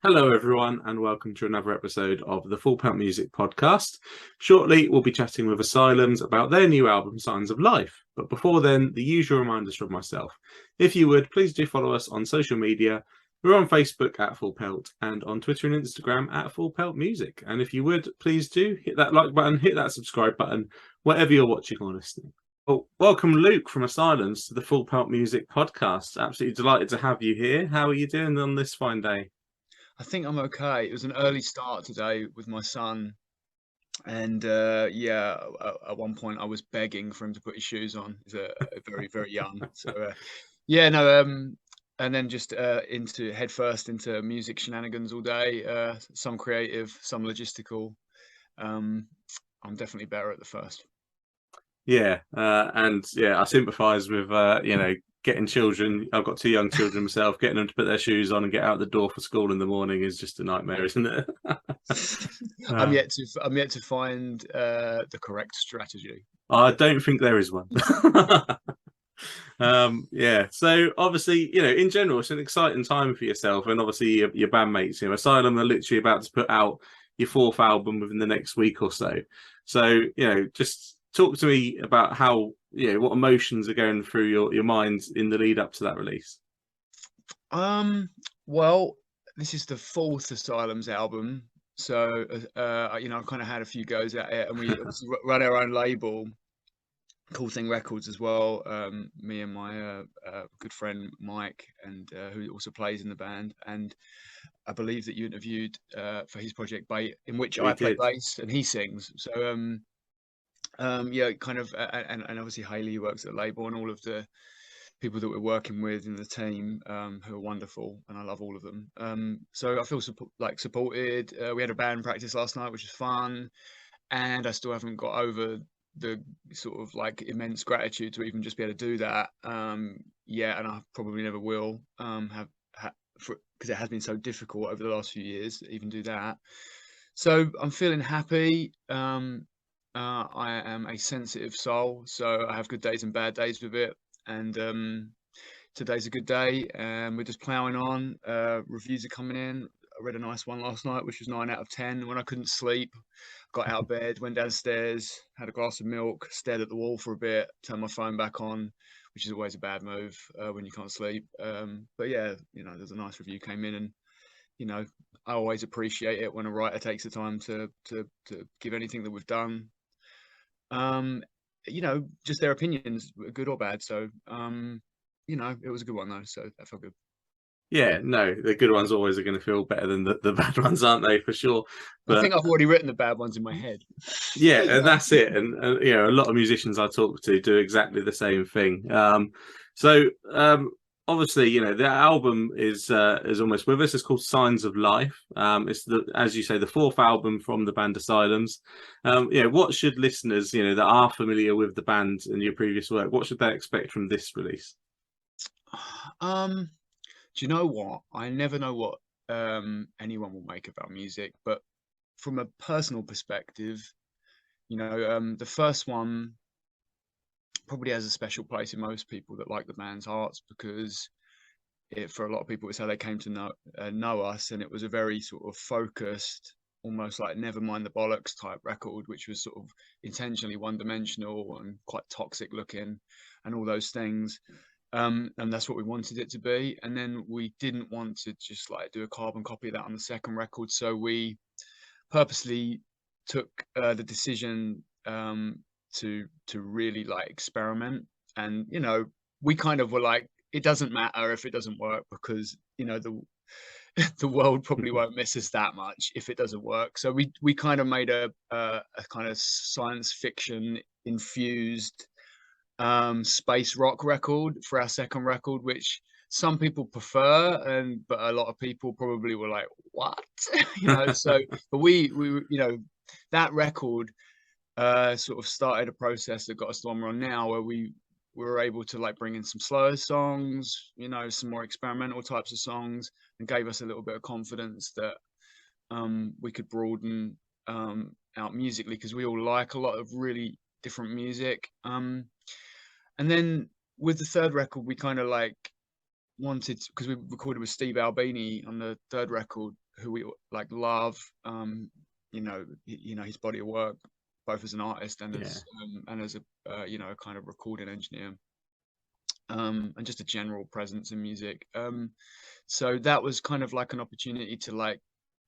Hello, everyone, and welcome to another episode of the Pelt Music Podcast. Shortly, we'll be chatting with Asylums about their new album, Signs of Life. But before then, the usual reminders from myself. If you would, please do follow us on social media. We're on Facebook at Full Pelt and on Twitter and Instagram at Full Pelt Music. And if you would, please do hit that like button, hit that subscribe button, wherever you're watching or listening. Well, welcome, Luke from Asylums, to the Full Pelt Music Podcast. Absolutely delighted to have you here. How are you doing on this fine day? I think I'm okay. It was an early start today with my son, and at one point I was begging for him to put his shoes on. He's very, very young, so yeah, no, and then just into head first into music shenanigans all day. Some creative, some logistical. I'm definitely better at the first. Yeah, I sympathise with getting children. I've got two young children myself. Getting them to put their shoes on and get out the door for school in the morning is just a nightmare, isn't it? I'm yet to find the correct strategy. I don't think there is one. So obviously, in general, it's an exciting time for yourself and obviously your bandmates. Asylum are literally about to put out your fourth album within the next week or so. So, just talk to me about how, what emotions are going through your mind in the lead up to that release. Well, this is the fourth Asylums album, so I kind of had a few goes at it, and we obviously run our own label, Cool Thing Records as well. Me and my good friend Mike, and who also plays in the band, and I believe that you interviewed for his project Bait, in which I play bass and he sings. So kind of, and obviously Haley works at the label, and all of the people that we're working with in the team who are wonderful, and I love all of them. So I feel supported. We had a band practice last night, which was fun, and I still haven't got over the sort of like immense gratitude to even just be able to do that. And I probably never will because it has been so difficult over the last few years to even do that. So I'm feeling happy. I am a sensitive soul, so I have good days and bad days with it. And today's a good day, and we're just ploughing on. Reviews are coming in. I read a nice one last night, which was 9 out of 10. When I couldn't sleep, got out of bed, went downstairs, had a glass of milk, stared at the wall for a bit, turned my phone back on, which is always a bad move when you can't sleep. But yeah, there's a nice review came in, and I always appreciate it when a writer takes the time to give anything that we've done. Just their opinions, good or bad. So, it was a good one though. So that felt good. Yeah, no, the good ones always are going to feel better than the bad ones, aren't they? For sure. But I think I've already written the bad ones in my head. Yeah, and that's it. And a lot of musicians I talk to do exactly the same thing. Obviously, the album is almost with us. It's called Signs of Life. It's as you say, the fourth album from the band Asylums. What should listeners, that are familiar with the band and your previous work, what should they expect from this release? Do you know what? I never know what anyone will make about music, but from a personal perspective, the first one probably has a special place in most people that like the band's hearts, because for a lot of people, it's how they came to know us, and it was a very sort of focused, almost like Never Mind the Bollocks type record, which was sort of intentionally one-dimensional and quite toxic looking, and all those things. And that's what we wanted it to be. And then we didn't want to just like do a carbon copy of that on the second record, so we purposely took the decision to really like experiment. And we kind of were like, it doesn't matter if it doesn't work, because the world probably won't miss us that much if it doesn't work. So we kind of made a kind of science fiction infused space rock record for our second record, which some people prefer, but a lot of people probably were like, what? But we that record sort of started a process that got us to the one we're on now, where we were able to like bring in some slower songs, some more experimental types of songs, and gave us a little bit of confidence that we could broaden out musically, because we all like a lot of really different music. And then with the third record, we kind of like wanted, because we recorded with Steve Albini on the third record, who we like love, you know, his body of work, both as an artist and as a you know, a kind of recording engineer, and just a general presence in music. So that was kind of like an opportunity to like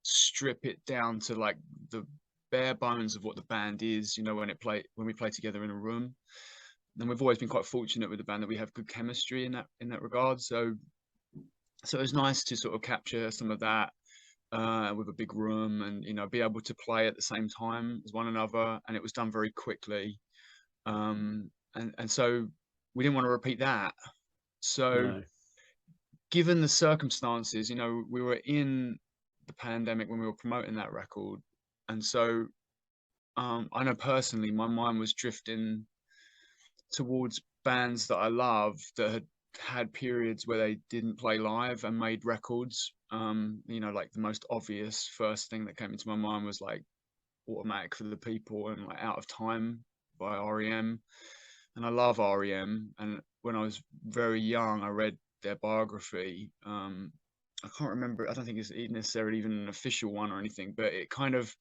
strip it down to like the bare bones of what the band is, you know, when we play together in a room. And we've always been quite fortunate with the band that we have good chemistry in that regard. So it was nice to sort of capture some of that with a big room, and you know, be able to play at the same time as one another, and it was done very quickly. And so we didn't want to repeat that. So given the circumstances, you know, we were in the pandemic when we were promoting that record, and so I know personally my mind was drifting towards bands that I love that had periods where they didn't play live and made records. You know, like the most obvious first thing that came into my mind was like Automatic for the People and like Out of Time by REM. And I love REM. And when I was very young, I read their biography. I can't remember, I don't think it's necessarily even an official one or anything, but it kind of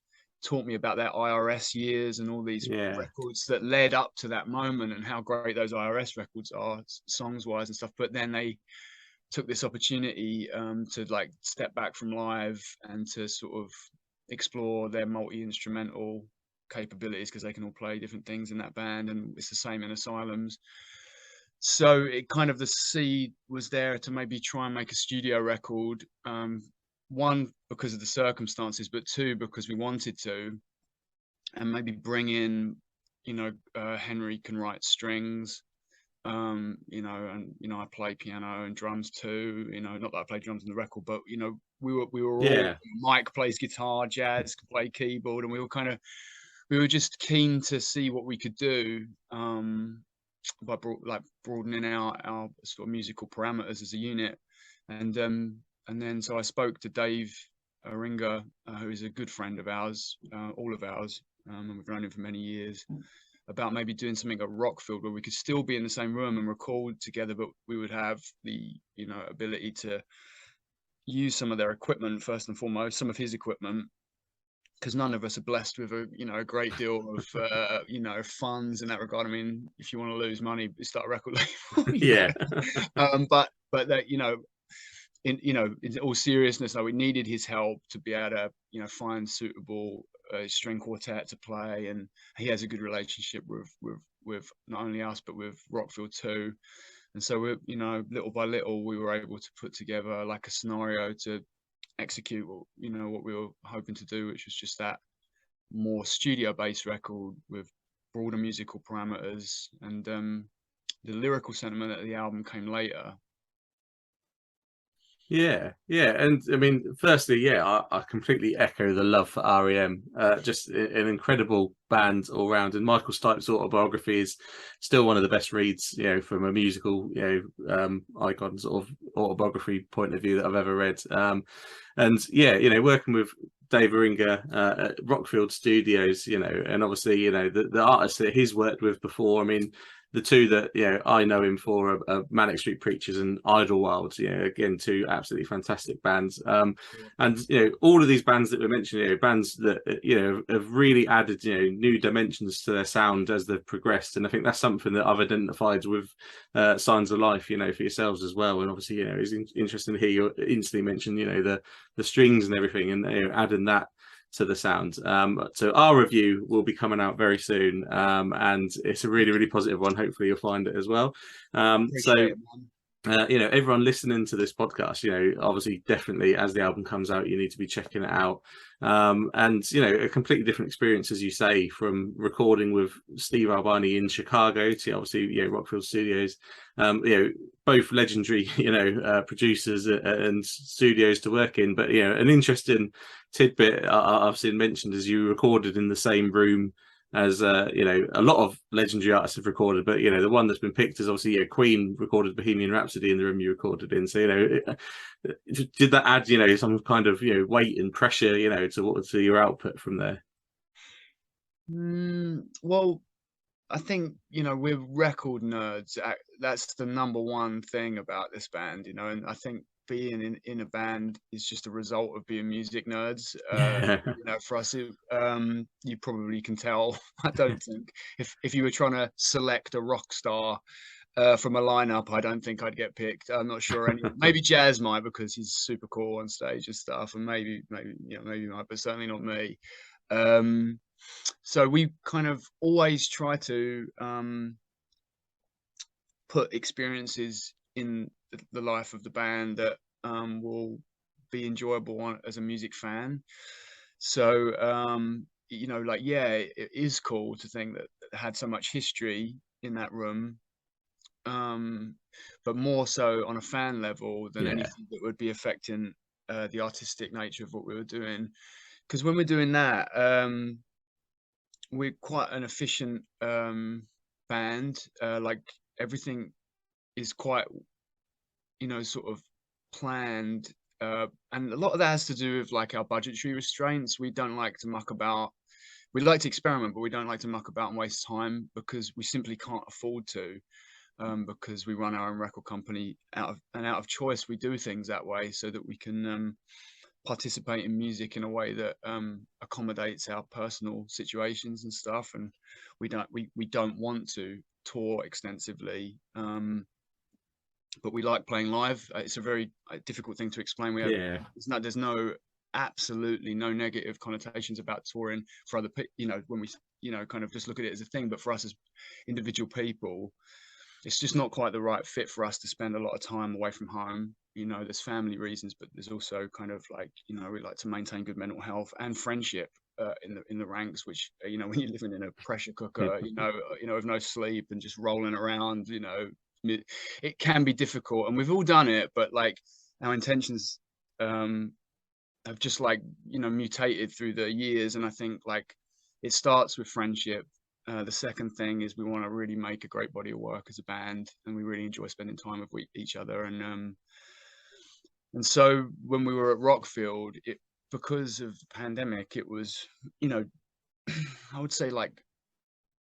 taught me about their IRS years and all these records that led up to that moment, and how great those IRS records are, songs wise and stuff. But then they took this opportunity to like step back from live and to sort of explore their multi-instrumental capabilities, because they can all play different things in that band, and it's the same in Asylums. So it kind of, the seed was there to maybe try and make a studio record. One, because of the circumstances, but two, because we wanted to, and maybe bring in, you know, Henry can write strings, you know, and you know, I play piano and drums too. You know, not that I play drums in the record, but you know, we were all. Mike plays guitar, Jazz can play keyboard, and we were just keen to see what we could do by broadening our sort of musical parameters as a unit. And then so I spoke to Dave Ringer, who is a good friend of ours, all of ours, and we've known him for many years, about maybe doing something at Rockfield where we could still be in the same room and record together, but we would have the, you know, ability to use some of their equipment, first and foremost, some of his equipment, because none of us are blessed with a great deal of funds in that regard. I mean, if you want to lose money, start a record label. But that, in all seriousness, though, we needed his help to be able to, find suitable string quartet to play, and he has a good relationship with not only us but with Rockfield too. And so we, little by little, we were able to put together like a scenario to execute what we were hoping to do, which was just that more studio-based record with broader musical parameters, and the lyrical sentiment of the album came later. Yeah, and I mean, firstly, I completely echo the love for REM. Just an incredible band all round, and Michael Stipe's autobiography is still one of the best reads, from a musical, icon sort of autobiography point of view that I've ever read. And working with Dave Ringer at Rockfield Studios, and obviously, the artists that he's worked with before. I mean, the two that I know him for are Manic Street Preachers and Idlewild. Again, two absolutely fantastic bands. And all of these bands that we mentioned, bands that have really added new dimensions to their sound as they've progressed. And I think that's something that I've identified with Signs of Life, for yourselves as well. And obviously, it's interesting to hear you instantly mention the strings and everything, and adding that to the sound. So our review will be coming out very soon, and it's a really, really positive one. Hopefully you'll find it as well. Everyone listening to this podcast, obviously definitely as the album comes out, you need to be checking it out. And a completely different experience, as you say, from recording with Steve Albini in Chicago to obviously Rockfield Studios. Both legendary producers and studios to work in, but an interesting tidbit I've seen mentioned is you recorded in the same room as a lot of legendary artists have recorded, but the one that's been picked is obviously Queen recorded Bohemian Rhapsody in the room you recorded in. So did that add some kind of weight and pressure to your output from there? Well, I think, we're record nerds. That's the number one thing about this band, and I think being in a band is just a result of being music nerds. Yeah. For us, you probably can tell. I don't think if you were trying to select a rock star from a lineup, I don't think I'd get picked. I'm not sure anyone. Maybe Jazz might, because he's super cool on stage and stuff, and maybe might, but certainly not me. So we kind of always try to put experiences in the life of the band that will be enjoyable as a music fan. So it is cool to think that it had so much history in that room, but more so on a fan level than anything that would be affecting the artistic nature of what we were doing. Because when we're doing that, we're quite an efficient band. Like everything is quite, sort of planned. And a lot of that has to do with like our budgetary restraints. We don't like to muck about. We like to experiment, but we don't like to muck about and waste time, because we simply can't afford to. Because we run our own record company out of choice, we do things that way so that we can participate in music in a way that accommodates our personal situations and stuff. And we don't want to tour extensively, but we like playing live. It's a very difficult thing to explain. There's absolutely no negative connotations about touring for other people, when we kind of just look at it as a thing. But for us as individual people, it's just not quite the right fit for us to spend a lot of time away from home. There's family reasons, but there's also kind of like, we like to maintain good mental health and friendship in the ranks, which, when you're living in a pressure cooker, with no sleep and just rolling around, it can be difficult. And we've all done it, but like our intentions have just like, mutated through the years. And I think like it starts with friendship. The second thing is we want to really make a great body of work as a band, and we really enjoy spending time with each other. And so when we were at Rockfield, because of the pandemic, it was, I would say like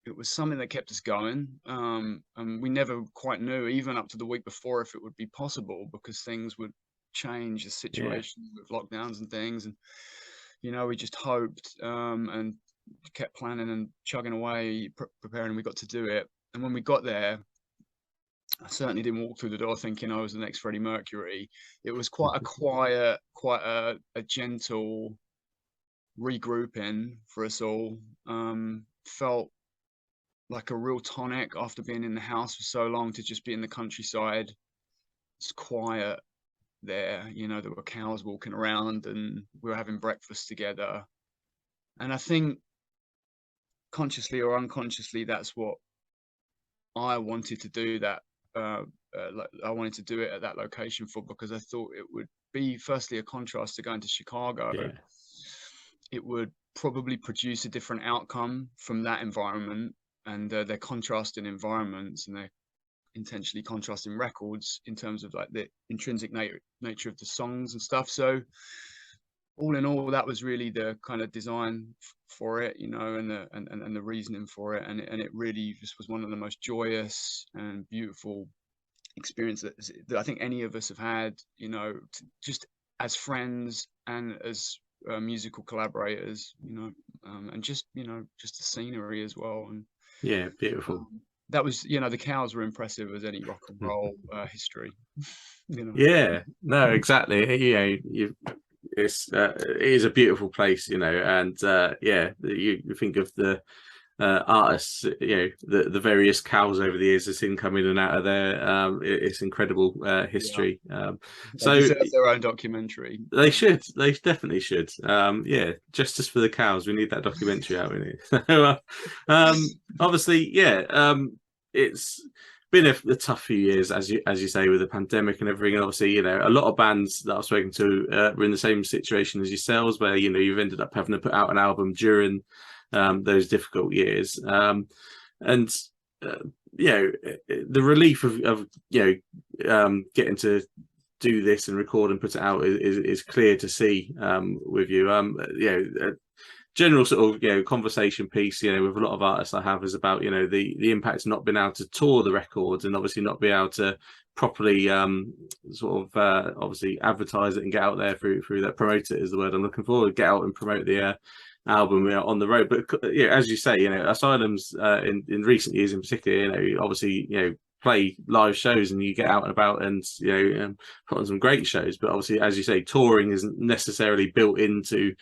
it was something that kept us going. And we never quite knew, even up to the week before, if it would be possible, because things would change, the situation with lockdowns and things. And, we just hoped and kept planning and chugging away, preparing, and we got to do it. And when we got there, I certainly didn't walk through the door thinking I was the next Freddie Mercury. It was quite a quiet, quite a gentle regrouping for us all. Felt like a real tonic after being in the house for so long, to just be in the countryside. It's quiet there, there were cows walking around, and we were having breakfast together. And I think consciously or unconsciously, that's what I wanted to do. I wanted to do it at that location because I thought it would be, firstly, a contrast to going to Chicago. It would probably produce a different outcome from that environment, and they're contrasting environments, and they're intentionally contrasting records in terms of like the intrinsic nature of the songs and stuff. So all in all, that was really the kind of design for it, and the reasoning for it. And it really just was one of the most joyous and beautiful experiences that I think any of us have had, just as friends and as musical collaborators, and just the scenery as well. And beautiful. That was, the cows were impressive as any rock and roll history. No, exactly. It is a beautiful place, and you think of the artists, the various cows over the years I've seen come in and out of there. It's incredible history. They deserve their own documentary. They definitely should. Justice for the cows. We need that documentary out in it. So, obviously, it's been a tough few years, as you say, with the pandemic and everything. And obviously, a lot of bands that I've spoken to were in the same situation as yourselves, where you've ended up having to put out an album during those difficult years. And the relief of getting to do this and record and put it out is clear to see with you. general sort of conversation piece with a lot of artists I have is about the impact of not being able to tour the records, and obviously not be able to properly obviously advertise it and get out there through that. Promote it is the word I'm looking for. Get out and promote the album on the road. But as you say, Asylums in recent years in particular, obviously play live shows and you get out and about and put on some great shows. But obviously, as you say, touring isn't necessarily built into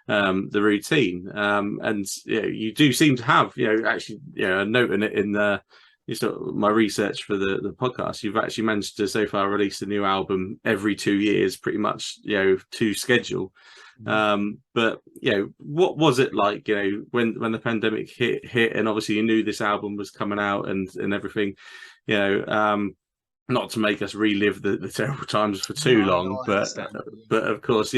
the routine. And you do seem to have actually a note in it in my research for the podcast. You've actually managed to so far release a new album every 2 years, pretty much to schedule. But what was it like when the pandemic hit and obviously you knew this album was coming out and everything, not to make us relive the terrible times for too long, but of course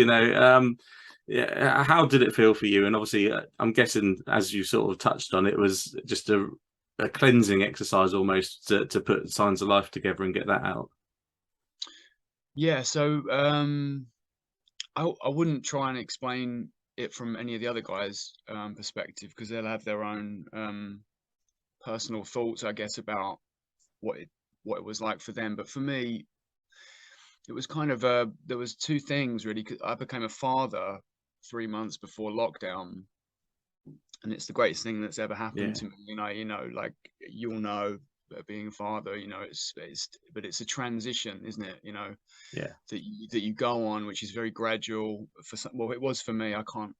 how did it feel for you? And obviously I'm guessing, as you sort of touched on, it was just a cleansing exercise almost to put Signs of Life together and get that out. So I wouldn't try and explain it from any of the other guys' perspective, because they'll have their own personal thoughts, I guess, about what it was like for them. But for me, it was kind of there was two things really. I became a father 3 months before lockdown, and it's the greatest thing that's ever happened to me. Like you'll know, being a father, it's a transition, isn't it? That you go on, which is very gradual. Well, it was for me. I can't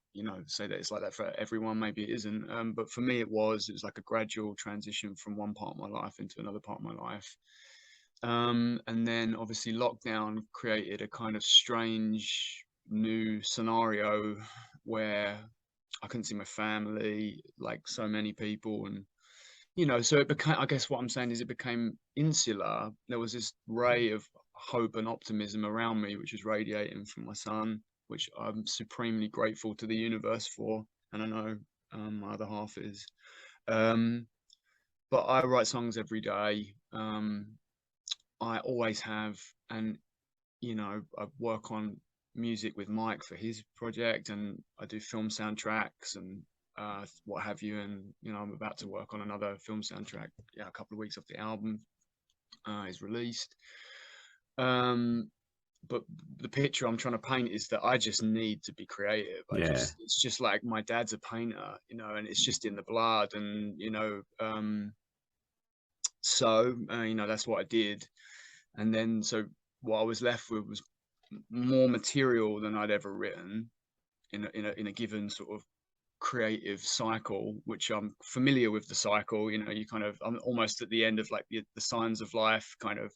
say that it's like that for everyone. Maybe it isn't. But for me, it was like a gradual transition from one part of my life into another part of my life. And then obviously lockdown created a kind of strange new scenario where I couldn't see my family, like so many people, and so it became, I guess what I'm saying is, it became insular. There was this ray of hope and optimism around me, which was radiating from my son, which I'm supremely grateful to the universe for, and I know my other half is. But I write songs every day. I always have, and I work on music with Mike for his project, and I do film soundtracks and what have you, and I'm about to work on another film soundtrack a couple of weeks off the album is released. But the picture I'm trying to paint is that I just need to be creative. It's just like my dad's a painter, and it's just in the blood, and that's what I did. And then so what I was left with was more material than I'd ever written in a given sort of creative cycle, which I'm familiar with the cycle. I'm almost at the end of like the Signs of Life kind of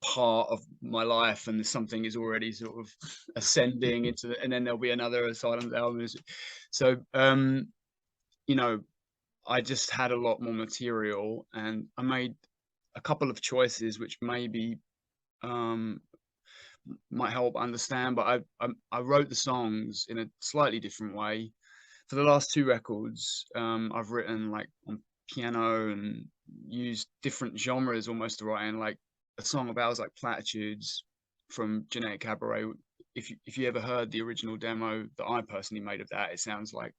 part of my life, and something is already sort of ascending into and then there'll be another Asylums album. So I just had a lot more material, and I made a couple of choices which maybe might help understand, but I wrote the songs in a slightly different way. For the last two records, I've written like on piano and used different genres almost to write in. Like a song about was like Platitudes from Genetic Cabaret. If you ever heard the original demo that I personally made of that, it sounds like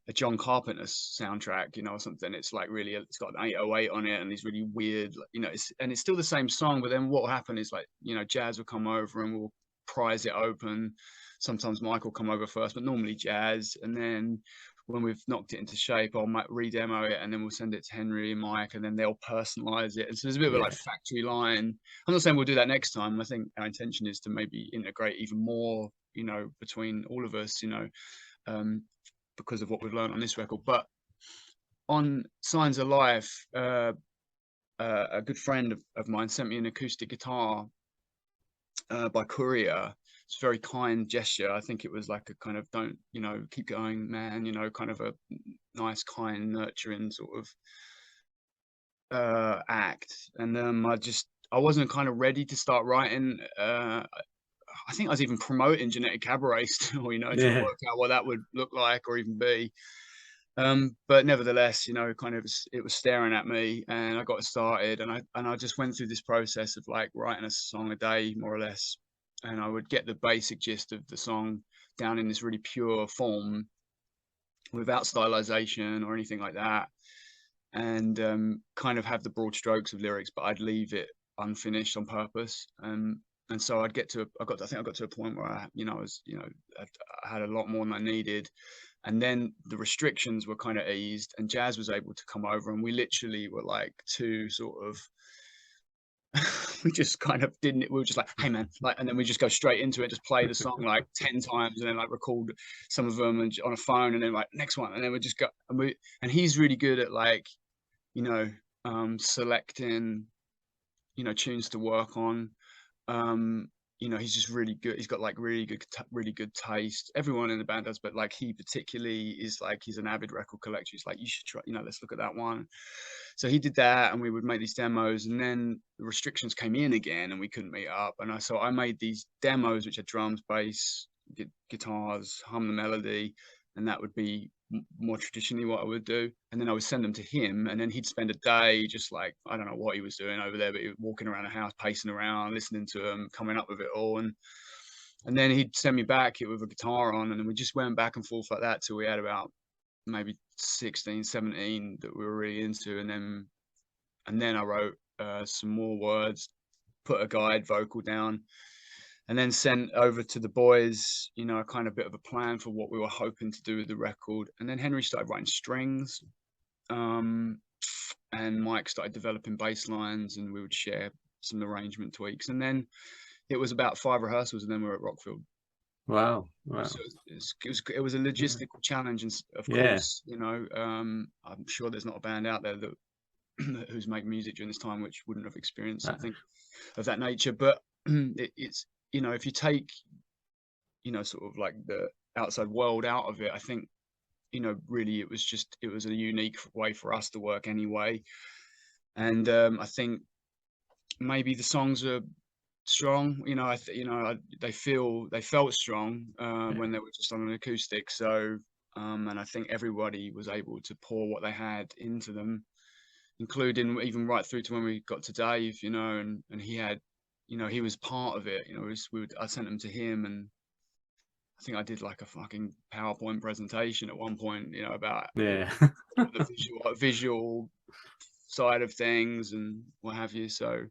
a John Carpenter soundtrack, or something. It's like really, it's got an 808 on it and these really weird, it's still the same song, but then what will happen is like, Jazz will come over and we'll prise it open. Sometimes Mike will come over first, but normally Jazz. And then when we've knocked it into shape, I'll re-demo it, and then we'll send it to Henry and Mike, and then they'll personalize it. And so there's a bit of a like factory line. I'm not saying we'll do that next time. I think our intention is to maybe integrate even more, between all of us, because of what we've learned on this record. But on Signs of Life, a good friend of mine sent me an acoustic guitar by courier. It's a very kind gesture. I think it was like a kind of, don't, keep going, man, kind of a nice, kind, nurturing sort of act. And I wasn't kind of ready to start writing. I think I was even promoting Genetic Cabaret still, trying to work out what that would look like or even be. But nevertheless, kind of it was staring at me, and I got started, and I just went through this process of like writing a song a day, more or less. And I would get the basic gist of the song down in this really pure form, without stylization or anything like that, and kind of have the broad strokes of lyrics, but I'd leave it unfinished on purpose. And so I think I got to a point where I had a lot more than I needed, and then the restrictions were kind of eased, and Jazz was able to come over, and we literally were like two sort of we just kind of didn't, we were just like, hey man, like, and then we just go straight into it, just play the song like 10 times, and then like record some of them and on a phone, and then like next one, and then we just go, and he's really good at like, selecting, tunes to work on. He's just really good. He's got like really good taste. Everyone in the band does, but like he particularly is like, he's an avid record collector. He's like, you should try, let's look at that one. So he did that, and we would make these demos, and then the restrictions came in again, and we couldn't meet up. And so I made these demos, which had drums, bass, guitars, hum the melody, and that would be more traditionally what I would do. And then I would send them to him, and then he'd spend a day just like, I don't know what he was doing over there, but he was walking around the house, pacing around, listening to them, coming up with it all. And then he'd send me back it with a guitar on, and then we just went back and forth like that till we had about maybe 16, 17 that we were really into. And then I wrote some more words, put a guide vocal down, and then sent over to the boys, a kind of bit of a plan for what we were hoping to do with the record. And then Henry started writing strings, and Mike started developing bass lines, and we would share some arrangement tweaks. And then it was about 5 rehearsals, and then we were at Rockfield. Wow. So it was a logistical challenge, and of course, I'm sure there's not a band out there that who's made music during this time which wouldn't have experienced something of that nature. But it's if you take sort of like the outside world out of it, I think really it was a unique way for us to work anyway. And I think maybe the songs are strong, they felt strong when they were just on an acoustic. So and I think everybody was able to pour what they had into them, including even right through to when we got to Dave, and he had, he was part of it. I sent them to him, and I think I did like a fucking PowerPoint presentation at one point, about the visual side of things and what have you. So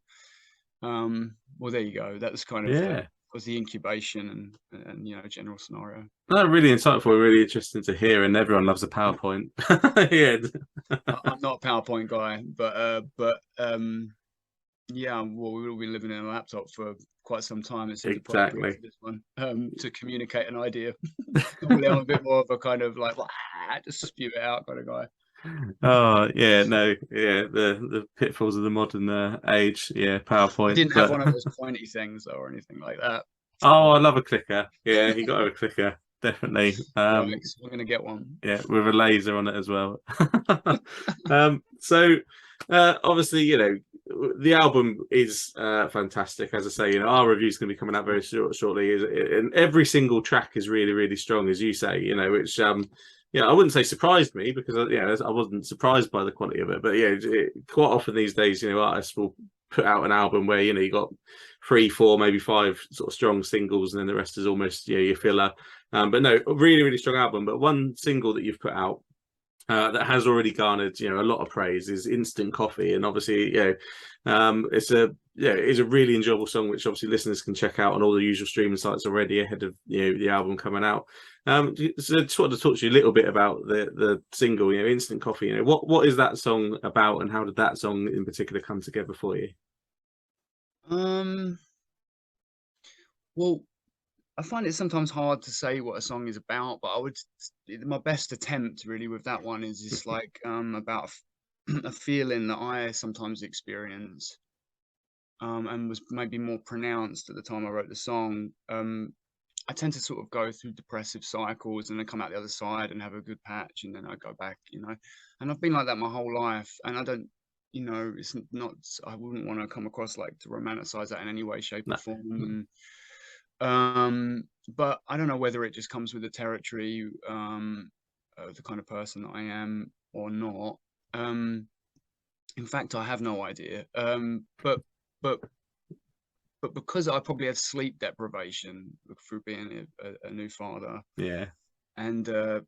well, there you go. That was kind of was the incubation and general scenario. No, really insightful, really interesting to hear, and everyone loves a PowerPoint. I'm not a PowerPoint guy, but well, we've all been living in a laptop for quite some time. It's exactly this one to communicate an idea. I'm a bit more of a kind of like just spew it out kind of guy. Oh yeah, no, yeah, the pitfalls of the modern age. Yeah, PowerPoint. I didn't have one of those pointy things though, or anything like that. Oh, I love a clicker. Yeah, you got to have a clicker, definitely. Right, so we're gonna get one. Yeah, with a laser on it as well. So obviously, the album is fantastic. As I say, our review is going to be coming out very shortly. And every single track is really, really strong, as you say. Which I wouldn't say surprised me, because I wasn't surprised by the quality of it. But quite often these days, artists will put out an album where you got 3, 4, maybe 5 sort of strong singles, and then the rest is almost your filler. But no, a really, really strong album. But one single that you've put out that has already garnered a lot of praise is Instant Coffee, and obviously it's a really enjoyable song, which obviously listeners can check out on all the usual streaming sites already ahead of the album coming out. So I just wanted to talk to you a little bit about the single, Instant Coffee. What is that song about, and how did that song in particular come together for you? Well, I find it sometimes hard to say what a song is about, but my best attempt really with that one is just like about a feeling that I sometimes experience, and was maybe more pronounced at the time I wrote the song. I tend to sort of go through depressive cycles and then come out the other side and have a good patch, and then I go back, and I've been like that my whole life, and I don't, it's not, I wouldn't want to come across like to romanticize that in any way, shape or form. But I don't know whether it just comes with the territory of the kind of person that I am or not. In fact, I have no idea. But because I probably have sleep deprivation through being a new father. Yeah. And the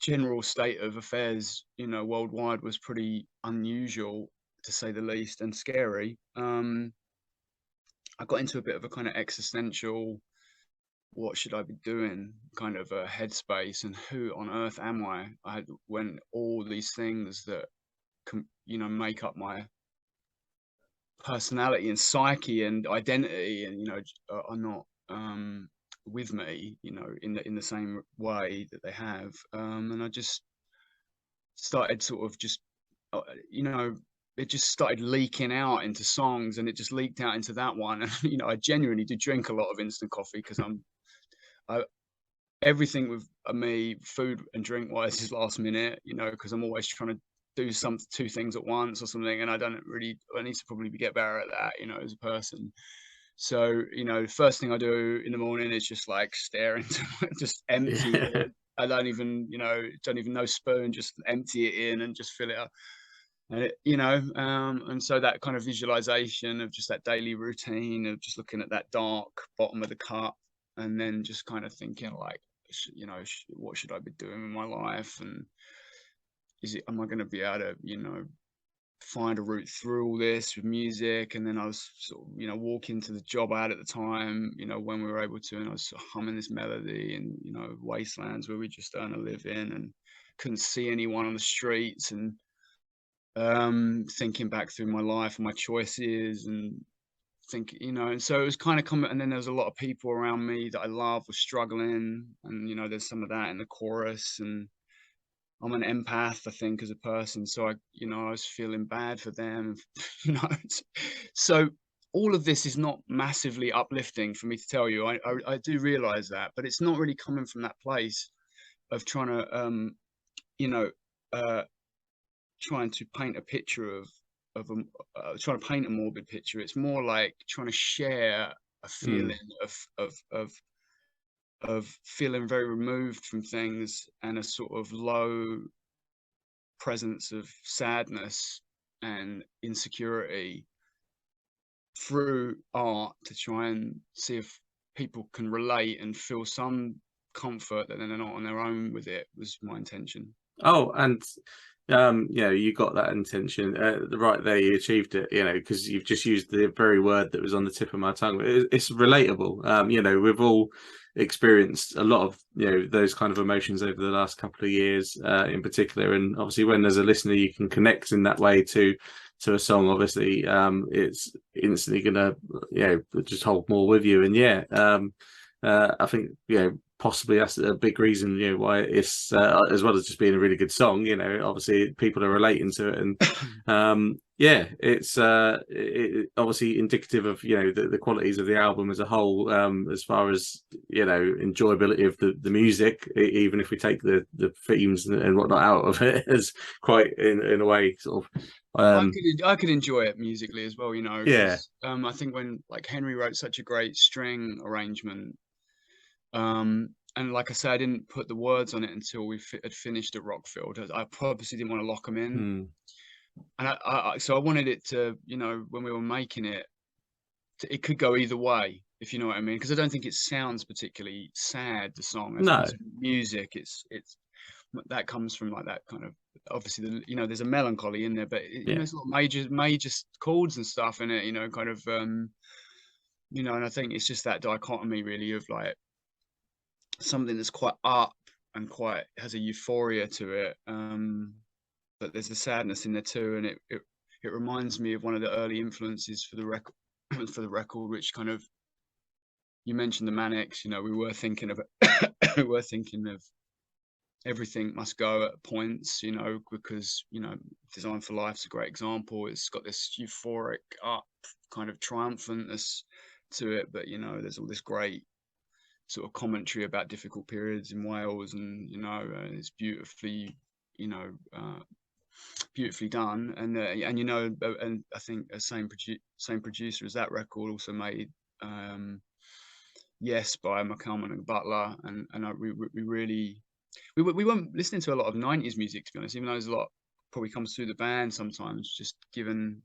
general state of affairs, worldwide was pretty unusual, to say the least, and scary. I got into a bit of a kind of existential, what should I be doing, kind of a headspace, and who on earth am I? When all these things that make up my personality and psyche and identity, and are not with me, in the same way that they have. And I just started sort of just, it just started leaking out into songs, and it just leaked out into that one. And I genuinely do drink a lot of instant coffee because everything with me, food and drink wise, is last minute, because I'm always trying to do two things at once or something, and I need to probably get better at that, as a person. So, the first thing I do in the morning is just like stare into just empty it. I don't even know spoon, just empty it in and just fill it up. And and so that kind of visualization of just that daily routine of just looking at that dark bottom of the cup, and then just kind of thinking like, what should I be doing with my life, and am I going to be able to find a route through all this with music? And then I was sort of walking to the job I had at the time, when we were able to, and I was sort of humming this melody in wastelands where we just earn a living and couldn't see anyone on the streets, and thinking back through my life and my choices, and and so it was kind of coming. And then there was a lot of people around me that I love were struggling, and there's some of that in the chorus. And I'm an empath, I think, as a person, so I was feeling bad for them. So all of this is not massively uplifting for me to tell you. I do realize that, but it's not really coming from that place of trying to trying to paint a picture trying to paint a morbid picture. It's more like trying to share a feeling of feeling very removed from things, and a sort of low presence of sadness and insecurity through art, to try and see if people can relate and feel some comfort that they're not on their own with it, was my intention. Oh, and you got that intention right there. You achieved it, because you've just used the very word that was on the tip of my tongue. It's relatable. We've all experienced a lot of those kind of emotions over the last couple of years, in particular. And obviously, when there's a listener, you can connect in that way to a song. Obviously, it's instantly gonna just hold more with you. And I think possibly that's a big reason why it's as well as just being a really good song. Obviously people are relating to it, and it's obviously indicative of the qualities of the album as a whole, as far as enjoyability of the music, even if we take the themes and whatnot out of it, as quite in a way sort of I could enjoy it musically as well, yeah. I think when like Henry wrote such a great string arrangement, and like I said, I didn't put the words on it until we had finished at Rockfield. I purposely didn't want to lock them in. And so I wanted it to, when we were making it, it could go either way, if you know what I mean. Because I don't think it sounds particularly sad, the song. As music, it's that comes from like that kind of, obviously there's a melancholy in there, but there's a lot of major chords and stuff in it, kind of and I think it's just that dichotomy really of like something that's quite up and quite has a euphoria to it, but there's a sadness in there too. And it reminds me of one of the early influences for the record, which kind of, you mentioned the Manics, we were thinking of Everything Must Go at points, because Design for Life's a great example. It's got this euphoric up kind of triumphantness to it, but there's all this great sort of commentary about difficult periods in Wales, and it's beautifully done. And and I think the same producer as that record also made Yes by McCalman and Butler, and we weren't listening to a lot of 90s music, to be honest, even though there's a lot probably comes through the band sometimes, just given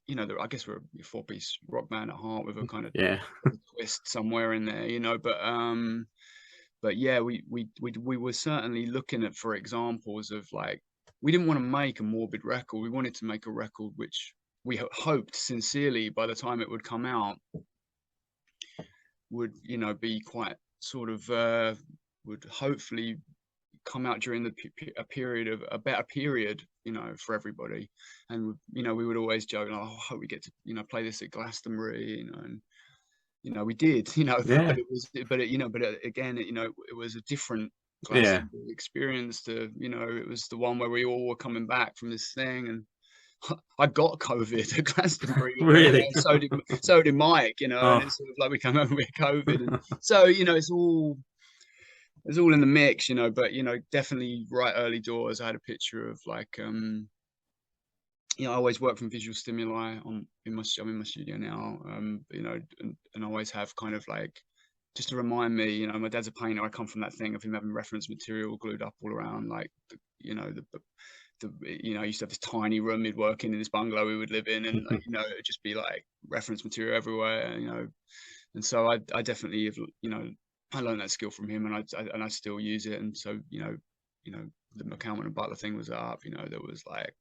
I guess we're a 4-piece rock band at heart with a kind of twist somewhere in there, but but yeah, we were certainly looking at for examples of like, we didn't want to make a morbid record. We wanted to make a record which we hoped sincerely by the time it would come out would, you know, be quite sort of would hopefully come out during a period of a better period, you know, for everybody. And you know, we would always joke, oh, I hope we get to, you know, play this at Glastonbury, you know. And you know, we did, you know, Yeah. Again, you know, it was a different Yeah. Glastonbury experience to, you know, it was the one where we all were coming back from this thing, and I got COVID at Glastonbury, Really? so did Mike, you know, and Oh. it's sort of like we come over with COVID, and so, you know, it's all in the mix, you know. But you know, definitely right early doors, I had a picture of like, you know, I always work from visual stimuli I'm in my studio now, you know, and I always have kind of like, just to remind me, you know, my dad's a painter. I come from that thing of him having reference material glued up all around, like, you know, you know, I used to have this tiny room he'd work in this bungalow we would live in, and like, you know, it'd just be like reference material everywhere, you know. And so I definitely have, you know, I learned that skill from him, and I still use it. And so, you know, the McCalman and Butler thing was up, you know, there was like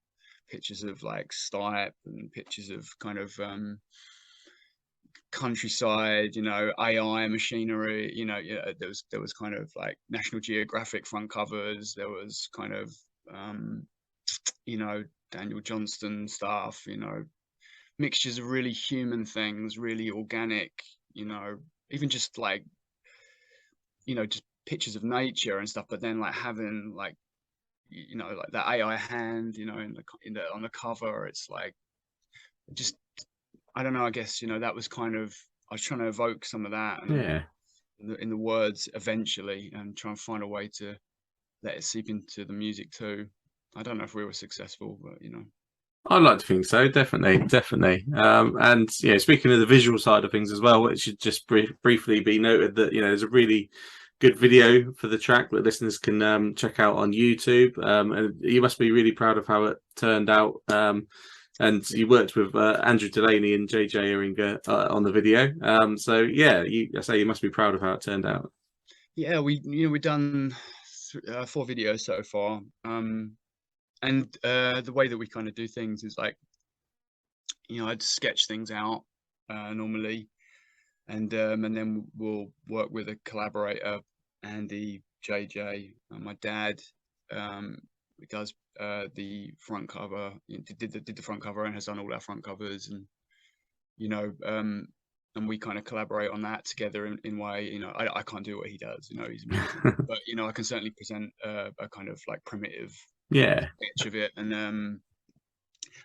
pictures of like Stipe and pictures of kind of countryside, you know, AI machinery, you know. Yeah, there was kind of like National Geographic front covers, there was kind of you know, Daniel Johnston stuff, you know, mixtures of really human things, really organic, you know, even just like, you know, just pictures of nature and stuff, but then like having like, you know, like that AI hand, you know, on the cover. It's like, just, I don't know, I guess, you know, that was kind of, I was trying to evoke some of that, and Yeah. in the words eventually, and try and find a way to let it seep into the music too. I don't know if we were successful, but you know. I'd like to think so, definitely, definitely. And yeah, speaking of the visual side of things as well, it should just briefly be noted that, you know, there's a really good video for the track that listeners can check out on YouTube. And you must be really proud of how it turned out. And you worked with Andrew Delaney and JJ Iringer on the video. So yeah, I say you must be proud of how it turned out. Yeah, we've done 4 videos so far. And the way that we kind of do things is like, you know, I'd sketch things out normally, and then we'll work with a collaborator, Andy, JJ, my dad, who does the front cover, did the front cover and has done all our front covers, and you know, and we kind of collaborate on that together in way, you know, I can't do what he does, you know, he's amazing, but you know, I can certainly present a kind of like primitive Yeah. sketch of it. And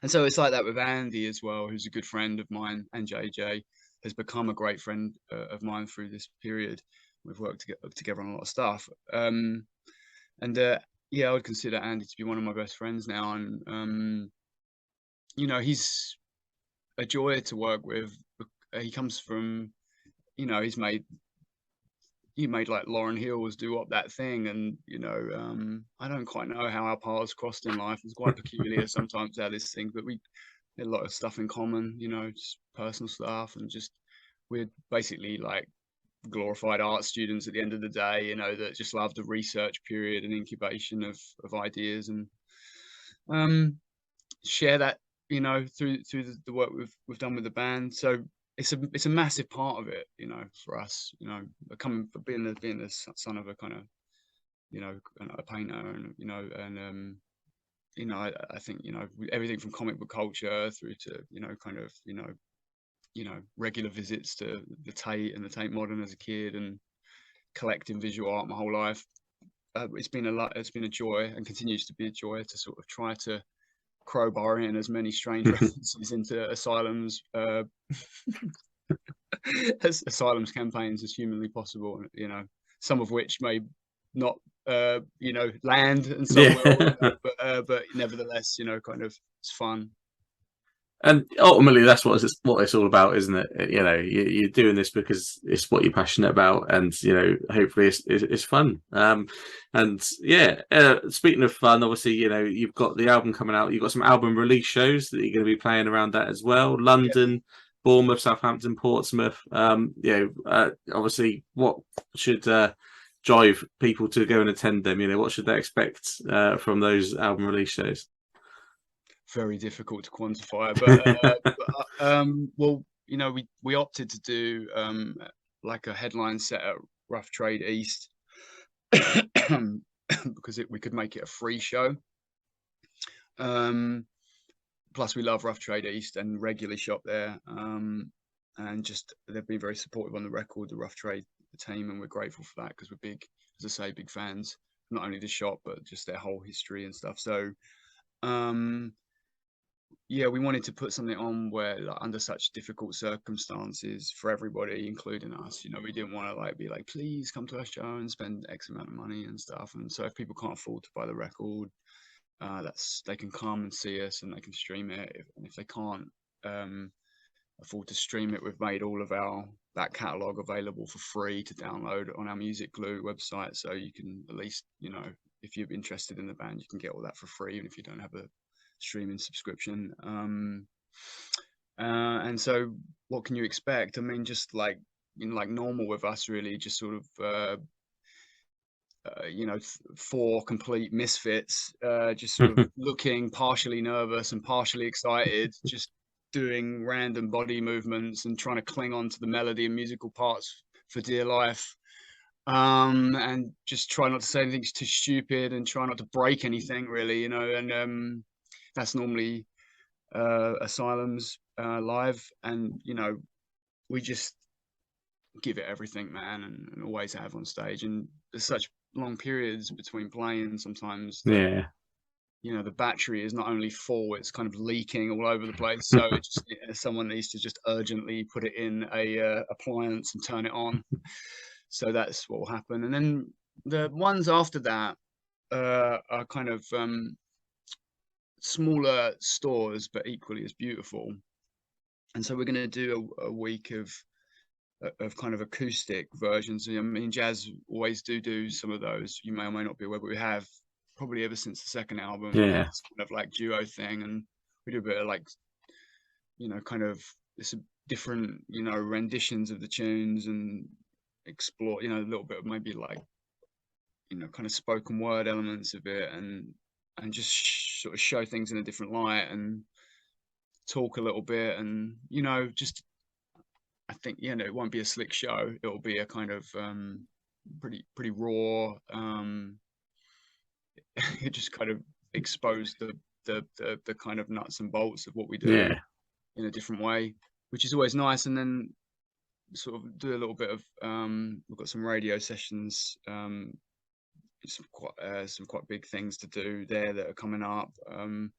so it's like that with Andy as well, who's a good friend of mine, and JJ has become a great friend of mine through this period. We've worked together on a lot of stuff. Yeah, I would consider Andy to be one of my best friends now. And you know, he's a joy to work with. He comes from, you know, he made like Lauryn Hills do up that thing, and you know, I don't quite know how our paths crossed in life. It's quite peculiar sometimes how this thing, but we had a lot of stuff in common, you know, just personal stuff, and just we're basically like glorified art students at the end of the day, you know, that just love the research period and incubation of ideas, and share that, you know, through the work we've done with the band. So it's a massive part of it, you know, for us, you know, being the son of a kind of, you know, a painter, and you know, and you know, I think, you know, everything from comic book culture through to, you know, kind of, you know, regular visits to the Tate and the Tate Modern as a kid, and collecting visual art my whole life. It's been a joy, and continues to be a joy, to sort of try to crowbar in as many strange references into Asylums Asylums campaigns as humanly possible, you know, some of which may not you know, land, and some will, you know, but nevertheless, you know, kind of, it's fun. And ultimately, that's what it's all about, isn't it? You know, you're doing this because it's what you're passionate about, and you know, hopefully, it's fun. And yeah, speaking of fun, obviously, you know, you've got the album coming out. You've got some album release shows that you're going to be playing around that as well. London, yeah. Bournemouth, Southampton, Portsmouth. You know, obviously, what should drive people to go and attend them? What should they expect from those album release shows? Very difficult to quantify, but well, we opted to do like a headline set at Rough Trade East because we could make it a free show. Plus we love Rough Trade East and regularly shop there, and just they've been very supportive on the record, the Rough Trade team, and we're grateful for that because we're big, as I say, big fans, not only the shop but just their whole history and stuff. So yeah, we wanted to put something on where, like, under such difficult circumstances for everybody, including us, we didn't want to be like, please come to our show and spend X amount of money and stuff. And so if people can't afford to buy the record, they can come and see us and they can stream it. If they can't afford to stream it, we've made all of that catalog available for free to download on our Music Glue website. So you can at least, if you're interested in the band, you can get all that for free, even if you don't have a streaming subscription. And so what can you expect? I mean, just like normal with us, really, just sort of four complete misfits, just sort of looking partially nervous and partially excited, just doing random body movements and trying to cling on to the melody and musical parts for dear life, and just try not to say anything too stupid and try not to break anything, really, and that's normally Asylums live, and we just give it everything, man, and always have on stage. And there's such long periods between playing sometimes that, the battery is not only full, it's kind of leaking all over the place. So someone needs to just urgently put it in a appliance and turn it on. So that's what will happen. And then the ones after that are kind of smaller stores, but equally as beautiful. And so we're going to do a week of kind of acoustic versions. I mean, Jazz always do some of those. You may or may not be aware, but we have probably ever since the second album. Yeah, it's kind of like duo thing, and we do a bit of kind of it's different renditions of the tunes, and explore a little bit of maybe kind of spoken word elements of it, and just sort of show things in a different light and talk a little bit, and just I think it won't be a slick show. It'll be a kind of pretty raw. It just kind of expose the kind of nuts and bolts of what we do in a different way, which is always nice. And then sort of do a little bit of we've got some radio sessions, some quite big things to do there that are coming up, and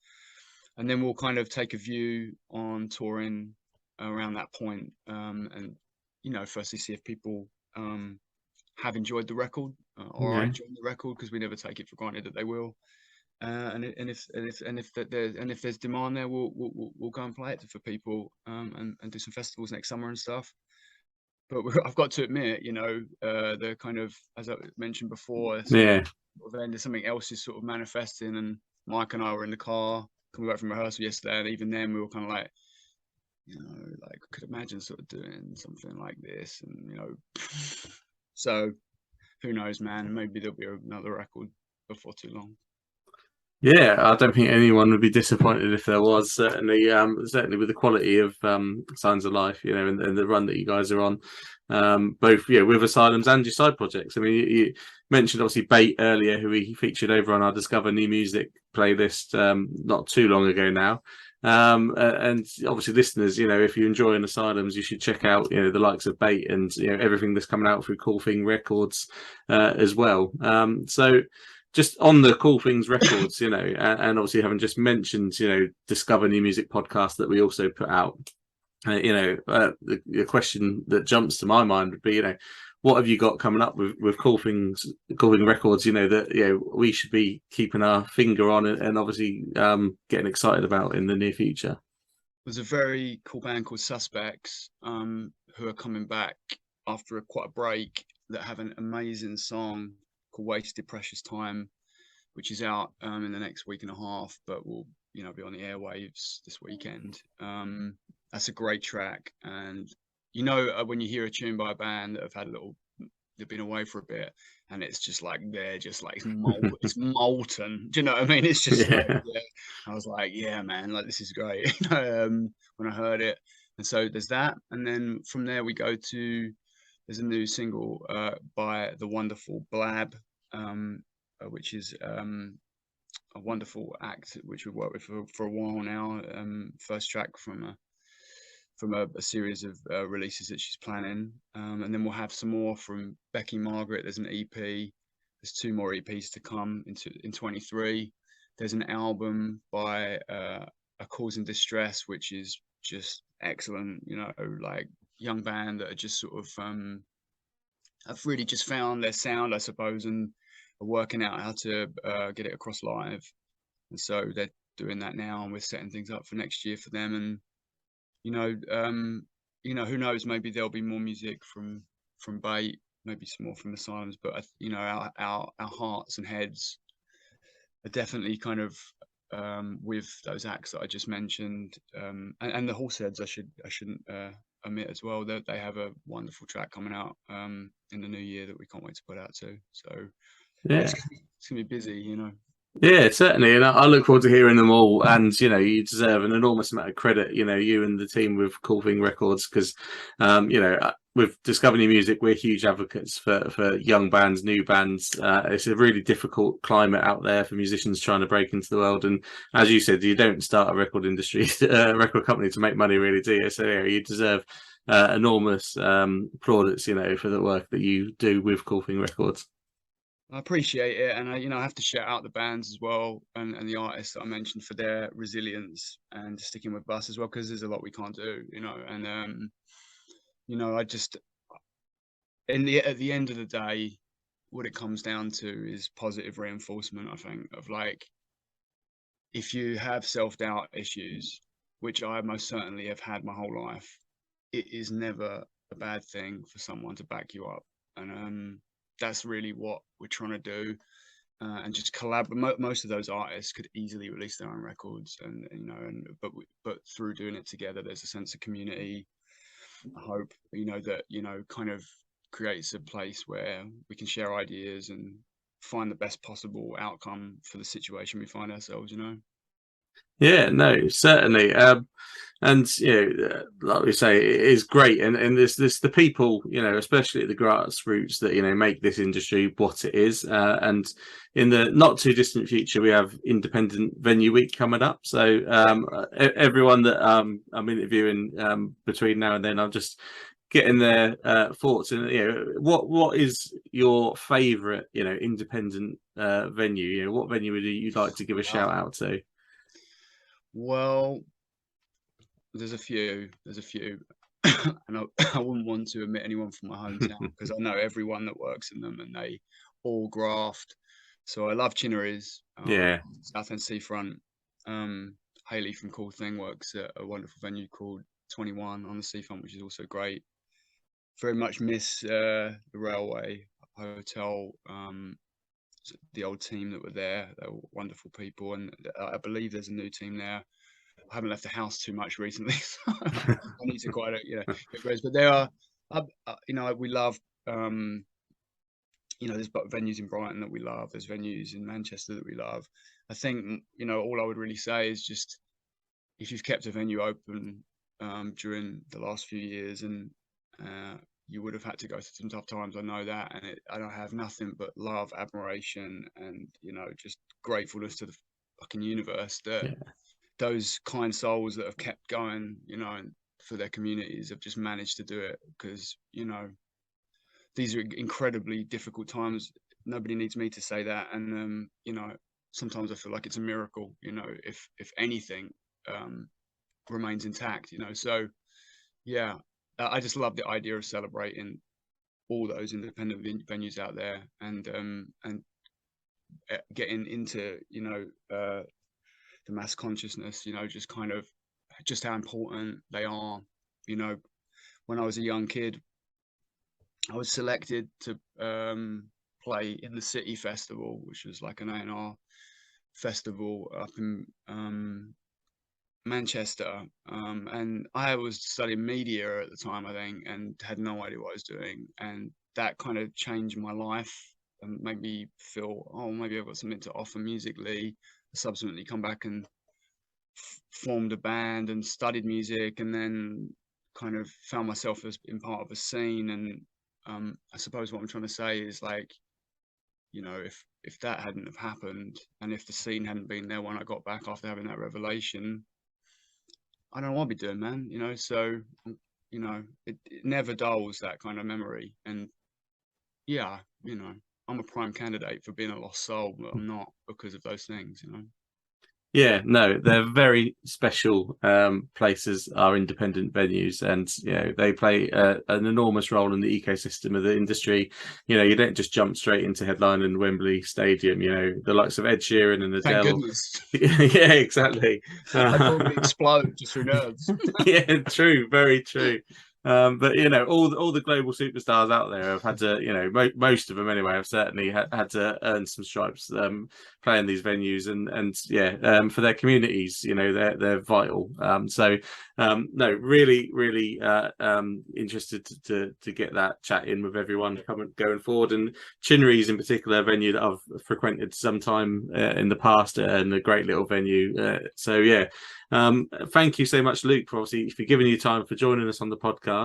then we'll kind of take a view on touring around that point, and firstly see if people have enjoyed the record or are enjoying the record, because we never take it for granted that they will, and if there's demand there, we'll go and play it for people, and do some festivals next summer and stuff. But I've got to admit, the kind of, as I mentioned before, then something else is sort of manifesting. And Mike and I were in the car coming back from rehearsal yesterday, and even then we were kind of like, I could imagine sort of doing something like this, and so who knows, man? Maybe there'll be another record before too long. Yeah, I don't think anyone would be disappointed if there was. Certainly with the quality of Signs of Life, and the run that you guys are on, both with Asylums and your side projects. I mean, you mentioned obviously Bait earlier, who we featured over on our Discover New Music playlist not too long ago now. And obviously, listeners, if you enjoy Asylums, you should check out the likes of Bait and everything that's coming out through Cool Thing Records as well. So. Just on the Cool Things Records, and obviously having just mentioned, Discover New Music podcast that we also put out, the question that jumps to my mind would be, what have you got coming up with Cool Thing Records, that we should be keeping our finger on and obviously getting excited about in the near future? There's a very cool band called Suspects, who are coming back after quite a break, that have an amazing song called Wasted Precious Time, which is out in the next week and a half, but will be on the airwaves this weekend. That's a great track, and when you hear a tune by a band that have had a little they've been away for a bit, and it's just like they're just like it's molten. Do you know what I mean? It's just like, yeah. I was like, yeah, man, like this is great. When I heard it, and so there's that, and then from there we go to there's a new single by the wonderful Blab, which is a wonderful act which we've worked with for a while now. First track from a series of releases that she's planning, and then we'll have some more from Becky Margaret. There's an EP. There's 2 more EPs to come in 23. There's an album by A Cause in Distress, which is just excellent. You know, like young band that are just sort of have really just found their sound, I suppose, and are working out how to get it across live. And so they're doing that now, and we're setting things up for next year for them. And you know, who knows? Maybe there'll be more music from Bait, maybe some more from Asylums. But you know, our hearts and heads are definitely kind of with those acts that I just mentioned, and the Horseheads. I shouldn't omit as well. That they have a wonderful track coming out in the new year that we can't wait to put out too. So Yeah, it's gonna be busy, you know. Yeah, certainly, and I look forward to hearing them all. And you know, you deserve an enormous amount of credit. You know, you and the team with Cool Thing Records, because you know, with Discover New Music, we're huge advocates for young bands, new bands. It's a really difficult climate out there for musicians trying to break into the world. And as you said, you don't start a record industry, record company to make money, really, do you? So yeah, you deserve enormous plaudits, you know, for the work that you do with Cool Thing Records. I appreciate it, and I have to shout out the bands as well, and the artists that I mentioned for their resilience and sticking with us as well, because there's a lot we can't do, you know. And you know, I just at the end of the day, what it comes down to is positive reinforcement. I think of like, if you have self-doubt issues, which I most certainly have had my whole life, it is never a bad thing for someone to back you up, and that's really what we're trying to do, and just collaborate. Most of those artists could easily release their own records, and you know, but through doing it together, there's a sense of community. I hope, you know, that, you know, kind of creates a place where we can share ideas and find the best possible outcome for the situation we find ourselves, you know. Yeah, no, certainly. And you know, like we say, it is great. And this the people, you know, especially at the grassroots, that you know make this industry what it is. And in the not too distant future, we have Independent Venue Week coming up. So everyone that I'm interviewing between now and then, I'm just getting their thoughts. And you know, what is your favourite, you know, independent venue? You know, what venue would you like to give a shout out to? Well, there's a few, and I wouldn't want to admit anyone from my hometown because I know everyone that works in them, and they all graft. So I love Chinnery's, Yeah. Southend Seafront. Haley from Cool Thing works at a wonderful venue called 21 on the Seafront, which is also great. Very much miss the Railway Hotel, the old team that were there. They were wonderful people, and I believe there's a new team there. I haven't left the house too much recently, so I need to quite, you know, get res. But there are, you know, we love, you know, there's venues in Brighton that we love. There's venues in Manchester that we love. I think, you know, all I would really say is just, if you've kept a venue open during the last few years, and you would have had to go through some tough times, I know that, and I don't have nothing but love, admiration, and, you know, just gratefulness to the fucking universe that those kind souls that have kept going, you know, and for their communities have just managed to do it, because, you know, these are incredibly difficult times. Nobody needs me to say that. And you know, sometimes I feel like it's a miracle, you know, if anything remains intact, you know. So yeah, I just love the idea of celebrating all those independent venues out there, and getting into, you know, the mass consciousness, you know, just kind of just how important they are. You know, when I was a young kid, I was selected to play in the City Festival, which was like an A&R festival up in Manchester, and I was studying media at the time, I think, and had no idea what I was doing, and that kind of changed my life and made me feel, oh, maybe I've got something to offer musically. I subsequently come back and formed a band and studied music, and then kind of found myself as in part of a scene. And I suppose what I'm trying to say is, like, you know, if that hadn't have happened, and if the scene hadn't been there when I got back after having that revelation, I don't know what I'd be doing, man. You know, so you know, it never dulls, that kind of memory. And yeah, you know, I'm a prime candidate for being a lost soul, but I'm not, because of those things, you know. Yeah, no, they're very special places, are independent venues, and you know they play an enormous role in the ecosystem of the industry. You know, you don't just jump straight into headlining Wembley Stadium. You know, the likes of Ed Sheeran and Thank Adele. goodness. Yeah, exactly. I'd probably explode just through nerves. Yeah, true, very true. But you know, all the global superstars out there have had to, you know, most of them anyway, have certainly had to earn some stripes playing these venues, and yeah, for their communities, you know, they're vital. No, really interested to get that chat in with everyone going forward, and Chinnery's in particular, a venue that I've frequented sometime in the past, and a great little venue. So yeah. Thank you so much, Luke, for giving you time for joining us on the podcast.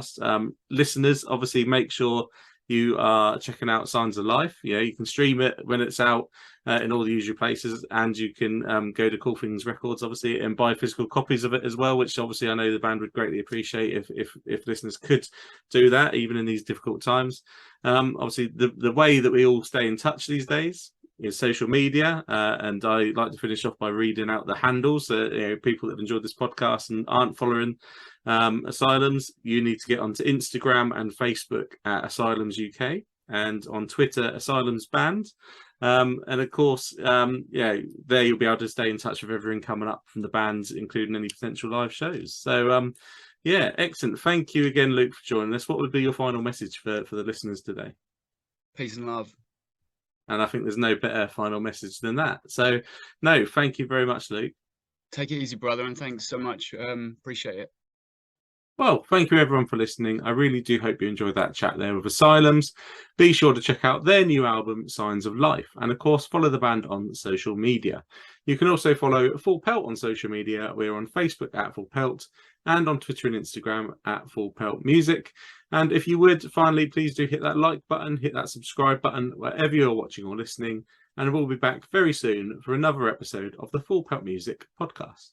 Listeners, obviously make sure you are checking out Signs of Life. You know, you can stream it when it's out in all the usual places, and you can go to Cool Things Records, obviously, and buy physical copies of it as well, which obviously I know the band would greatly appreciate if listeners could do that, even in these difficult times. Obviously, the way that we all stay in touch these days is social media, and I like to finish off by reading out the handles. You know, people that have enjoyed this podcast and aren't following Asylums, you need to get onto Instagram and Facebook at Asylums UK, and on Twitter Asylums Band. And of course, yeah, there you'll be able to stay in touch with everything coming up from the bands, including any potential live shows. So yeah, excellent. Thank you again, Luke, for joining us. What would be your final message for the listeners today? Peace and love. And I think there's no better final message than that. So, no, thank you very much, Luke. Take it easy, brother, and thanks so much. Appreciate it. Well, thank you everyone for listening. I really do hope you enjoyed that chat there with Asylums. Be sure to check out their new album, Signs of Life, and of course, follow the band on social media. You can also follow Full Pelt on social media. We're on Facebook at Full Pelt, and on Twitter and Instagram at Full Pelt Music. And if you would, finally, please do hit that like button, hit that subscribe button, wherever you're watching or listening. And we'll be back very soon for another episode of the Full Pelt Music Podcast.